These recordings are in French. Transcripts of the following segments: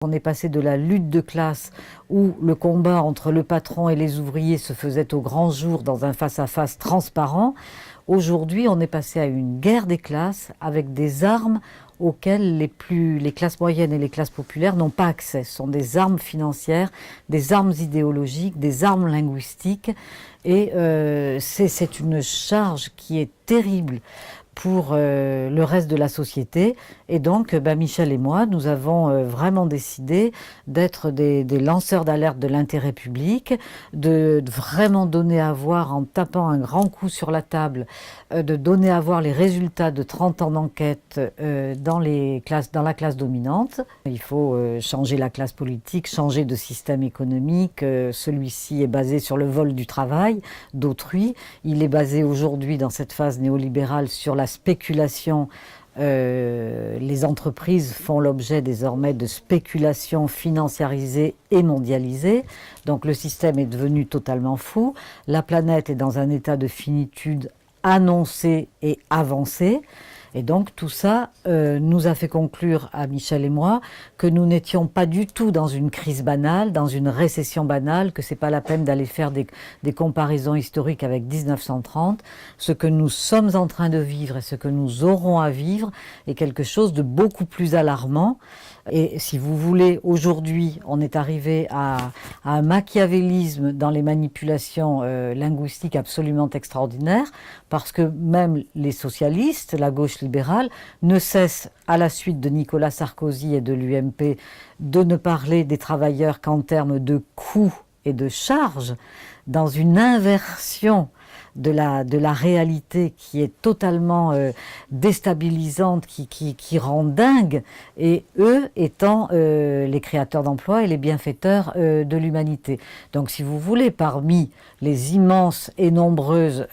On est passé de la lutte de classe où le combat entre le patron et les ouvriers se faisait au grand jour dans un face-à-face transparent. Aujourd'hui, on est passé à une guerre des classes avec des armes auxquelles les classes moyennes et les classes populaires n'ont pas accès. Ce sont des armes financières, des armes idéologiques, des armes linguistiques. Et c'est une charge qui est terrible pour le reste de la société. Et donc, Michel et moi, nous avons vraiment décidé d'être des lanceurs d'alerte de l'intérêt public, de vraiment donner à voir, en tapant un grand coup sur la table, de donner à voir les résultats de 30 ans d'enquête dans la classe dominante. Il faut changer la classe politique, changer de système économique. Celui-ci est basé sur le vol du travail d'autrui. Il est basé aujourd'hui, dans cette phase néolibérale, sur la spéculation. Les entreprises font l'objet désormais de spéculations financiarisées et mondialisées. Donc le système est devenu totalement fou. La planète est dans un état de finitude annoncé et avancé. Et donc tout ça nous a fait conclure à Michel et moi que nous n'étions pas du tout dans une crise banale, dans une récession banale, que c'est pas la peine d'aller faire des comparaisons historiques avec 1930. Ce que nous sommes en train de vivre et ce que nous aurons à vivre est quelque chose de beaucoup plus alarmant. Et si vous voulez, aujourd'hui, on est arrivé à un machiavélisme dans les manipulations linguistiques absolument extraordinaire, parce que même les socialistes, la gauche libérale, ne cessent, à la suite de Nicolas Sarkozy et de l'UMP, de ne parler des travailleurs qu'en termes de coûts et de charges, dans une inversion de la réalité qui est totalement déstabilisante, qui rend dingue, et eux étant les créateurs d'emplois et les bienfaiteurs de l'humanité. Donc si vous voulez, parmi les immenses et nombreuses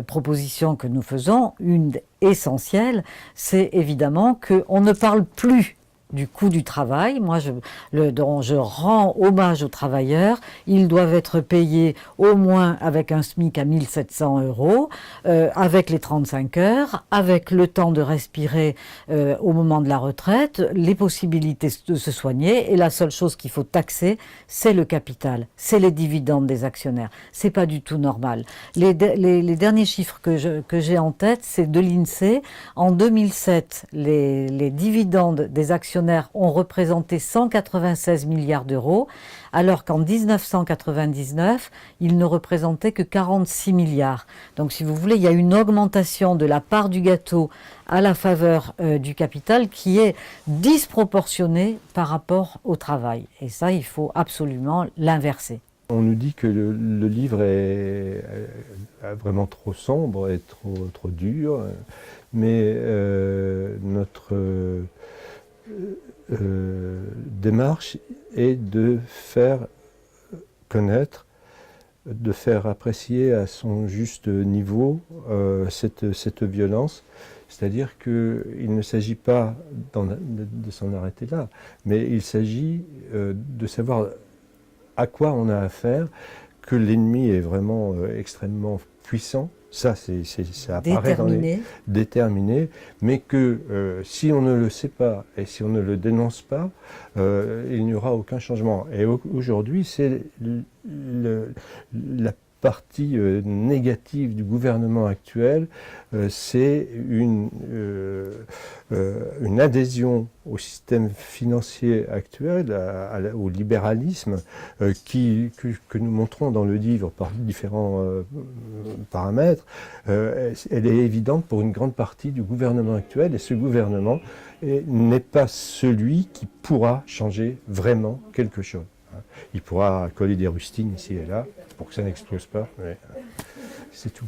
propositions que nous faisons, une essentielle, c'est évidemment qu'on ne parle plus du coût du travail. Moi, je rends hommage aux travailleurs. Ils doivent être payés au moins avec un SMIC à 1 700 €, avec les 35 heures, avec le temps de respirer au moment de la retraite, les possibilités de se soigner. Et la seule chose qu'il faut taxer, c'est le capital, c'est les dividendes des actionnaires. C'est pas du tout normal. Les derniers chiffres que j'ai en tête, c'est de l'INSEE. En 2007, les dividendes des actionnaires ont représenté 196 milliards d'euros, alors qu'en 1999, ils ne représentaient que 46 milliards. Donc si vous voulez, il y a une augmentation de la part du gâteau à la faveur du capital qui est disproportionnée par rapport au travail. Et ça, il faut absolument l'inverser. On nous dit que le livre est vraiment trop sombre et trop dur, mais notre démarche est de faire connaître, de faire apprécier à son juste niveau cette violence. C'est-à-dire qu'il ne s'agit pas de s'en arrêter là, mais il s'agit de savoir à quoi on a affaire, que l'ennemi est vraiment extrêmement puissant. Ça apparaît déterminé, mais que si on ne le sait pas et si on ne le dénonce pas, il n'y aura aucun changement. Et aujourd'hui, c'est la partie négative du gouvernement actuel, c'est une adhésion au système financier actuel, au libéralisme, que nous montrons dans le livre par différents paramètres. Elle est évidente pour une grande partie du gouvernement actuel, et ce gouvernement n'est pas celui qui pourra changer vraiment quelque chose. Il pourra coller des rustines ici et là pour que ça n'explose pas, mais c'est tout.